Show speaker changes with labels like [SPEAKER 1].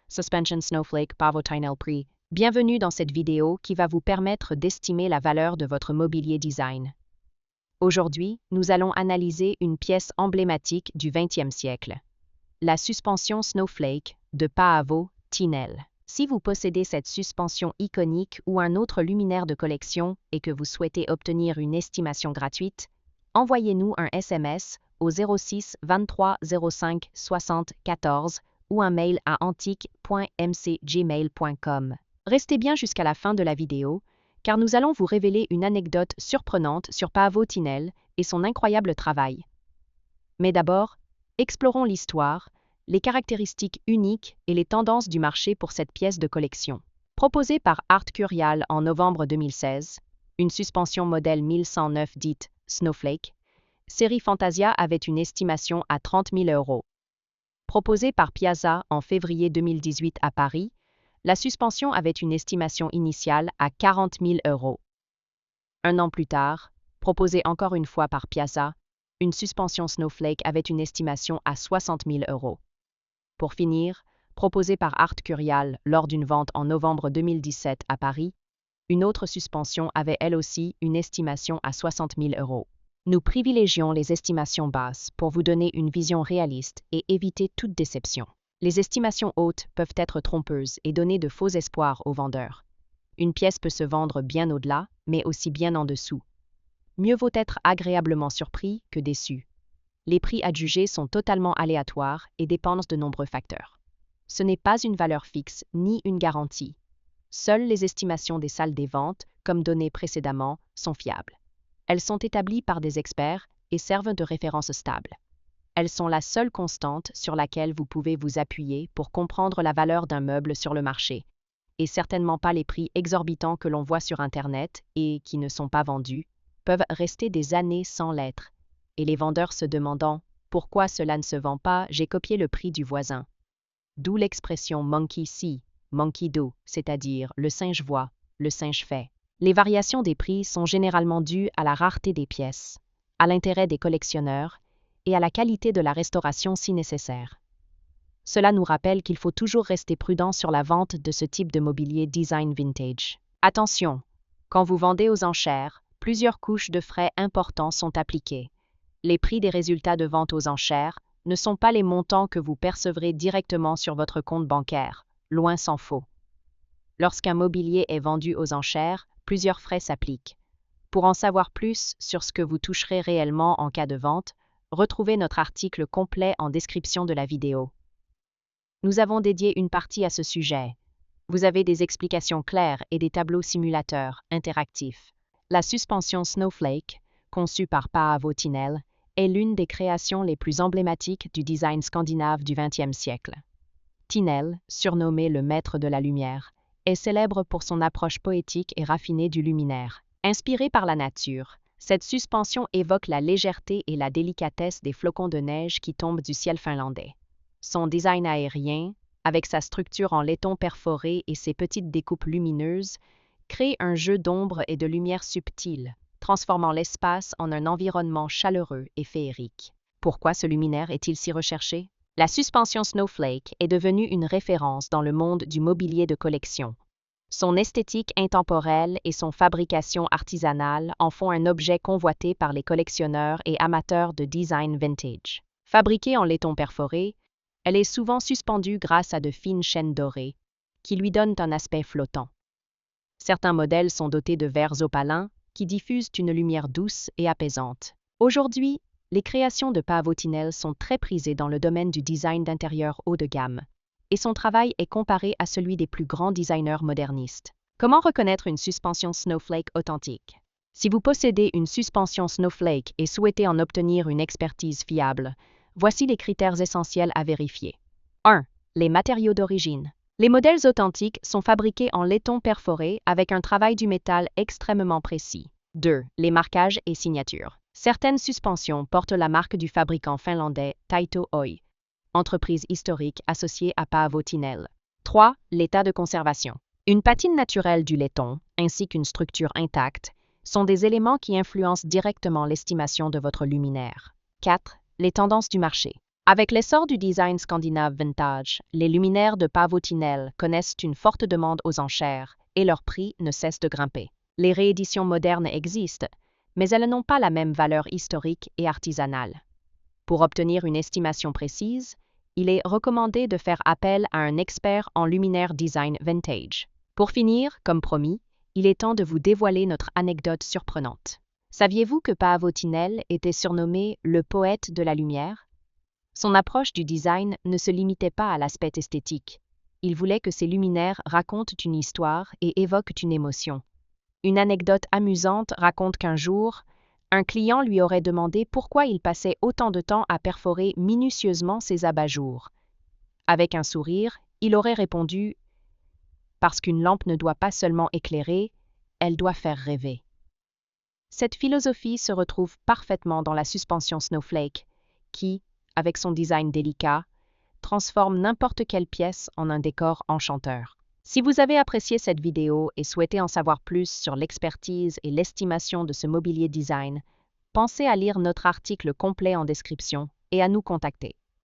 [SPEAKER 1] Suspension Snowflake Pavo Tinel Prix. Bienvenue dans cette vidéo qui va vous permettre d'estimer la valeur de votre mobilier design. Aujourd'hui, nous allons analyser une pièce emblématique du XXe siècle. La suspension Snowflake de Paavo Tinel. Si vous possédez cette suspension iconique ou un autre luminaire de collection et que vous souhaitez obtenir une estimation gratuite, envoyez-nous un SMS au 06 23 05 60 14 ou un mail à antique.mcgmail.com. Restez bien jusqu'à la fin de la vidéo, car nous allons vous révéler une anecdote surprenante sur Paavo Tinel et son incroyable travail. Mais d'abord, explorons l'histoire, les caractéristiques uniques et les tendances du marché pour cette pièce de collection. Proposée par Art Curial en novembre 2016, une suspension modèle 1109 dite Snowflake, série Fantasia avait une estimation à 30 000 €. Proposée par Piazza en février 2018 à Paris, la suspension avait une estimation initiale à 40 000 €. Un an plus tard, proposée encore une fois par Piazza, une suspension Snowflake avait une estimation à 60 000 €. Pour finir, proposée par Art Curial lors d'une vente en novembre 2017 à Paris, une autre suspension avait elle aussi une estimation à 60 000 €. Nous privilégions les estimations basses pour vous donner une vision réaliste et éviter toute déception. Les estimations hautes peuvent être trompeuses et donner de faux espoirs aux vendeurs. Une pièce peut se vendre bien au-delà, mais aussi bien en dessous. Mieux vaut être agréablement surpris que déçu. Les prix adjugés sont totalement aléatoires et dépendent de nombreux facteurs. Ce n'est pas une valeur fixe ni une garantie. Seules les estimations des salles des ventes, comme données précédemment, sont fiables. Elles sont établies par des experts et servent de référence stable. Elles sont la seule constante sur laquelle vous pouvez vous appuyer pour comprendre la valeur d'un meuble sur le marché, et certainement pas les prix exorbitants que l'on voit sur Internet et qui ne sont pas vendus, peuvent rester des années sans l'être. Et les vendeurs se demandant « Pourquoi cela ne se vend pas? J'ai copié le prix du voisin ». D'où l'expression « monkey see, monkey do », c'est-à-dire « le singe voit, le singe fait ». Les variations des prix sont généralement dues à la rareté des pièces, à l'intérêt des collectionneurs et à la qualité de la restauration si nécessaire. Cela nous rappelle qu'il faut toujours rester prudent sur la vente de ce type de mobilier design vintage. Attention, quand vous vendez aux enchères, plusieurs couches de frais importants sont appliquées. Les prix des résultats de vente aux enchères ne sont pas les montants que vous percevrez directement sur votre compte bancaire, loin s'en faut. Lorsqu'un mobilier est vendu aux enchères, plusieurs frais s'appliquent. Pour en savoir plus sur ce que vous toucherez réellement en cas de vente, retrouvez notre article complet en description de la vidéo. Nous avons dédié une partie à ce sujet. Vous avez des explications claires et des tableaux simulateurs interactifs. La suspension Snowflake, conçue par Paavo Tinel, est l'une des créations les plus emblématiques du design scandinave du XXe siècle. Tinel, surnommé le maître de la lumière, est célèbre pour son approche poétique et raffinée du luminaire. Inspirée par la nature, cette suspension évoque la légèreté et la délicatesse des flocons de neige qui tombent du ciel finlandais. Son design aérien, avec sa structure en laiton perforé et ses petites découpes lumineuses, crée un jeu d'ombre et de lumière subtile, transformant l'espace en un environnement chaleureux et féerique. Pourquoi ce luminaire est-il si recherché? La suspension Snowflake est devenue une référence dans le monde du mobilier de collection. Son esthétique intemporelle et son fabrication artisanale en font un objet convoité par les collectionneurs et amateurs de design vintage. Fabriquée en laiton perforé, elle est souvent suspendue grâce à de fines chaînes dorées, qui lui donnent un aspect flottant. Certains modèles sont dotés de verres opalins, qui diffusent une lumière douce et apaisante. Aujourd'hui, les créations de Paavo Tinel sont très prisées dans le domaine du design d'intérieur haut de gamme, et son travail est comparé à celui des plus grands designers modernistes. Comment reconnaître une suspension Snowflake authentique? Si vous possédez une suspension Snowflake et souhaitez en obtenir une expertise fiable, voici les critères essentiels à vérifier. 1. Les matériaux d'origine. Les modèles authentiques sont fabriqués en laiton perforé avec un travail du métal extrêmement précis. 2. Les marquages et signatures. Certaines suspensions portent la marque du fabricant finlandais Taito Oy, entreprise historique associée à Paavo Tinel. 3. L'état de conservation. Une patine naturelle du laiton, ainsi qu'une structure intacte, sont des éléments qui influencent directement l'estimation de votre luminaire. 4. Les tendances du marché. Avec l'essor du design scandinave vintage, les luminaires de Paavo Tinel connaissent une forte demande aux enchères et leur prix ne cesse de grimper. Les rééditions modernes existent, mais elles n'ont pas la même valeur historique et artisanale. Pour obtenir une estimation précise, il est recommandé de faire appel à un expert en luminaire design vintage. Pour finir, comme promis, il est temps de vous dévoiler notre anecdote surprenante. Saviez-vous que Paavo Tinel était surnommé le poète de la lumière? Son approche du design ne se limitait pas à l'aspect esthétique. Il voulait que ses luminaires racontent une histoire et évoquent une émotion. Une anecdote amusante raconte qu'un jour, un client lui aurait demandé pourquoi il passait autant de temps à perforer minutieusement ses abat-jours. Avec un sourire, il aurait répondu « Parce qu'une lampe ne doit pas seulement éclairer, elle doit faire rêver ». Cette philosophie se retrouve parfaitement dans la suspension Snowflake, qui, avec son design délicat, transforme n'importe quelle pièce en un décor enchanteur. Si vous avez apprécié cette vidéo et souhaitez en savoir plus sur l'expertise et l'estimation de ce mobilier design, pensez à lire notre article complet en description et à nous contacter.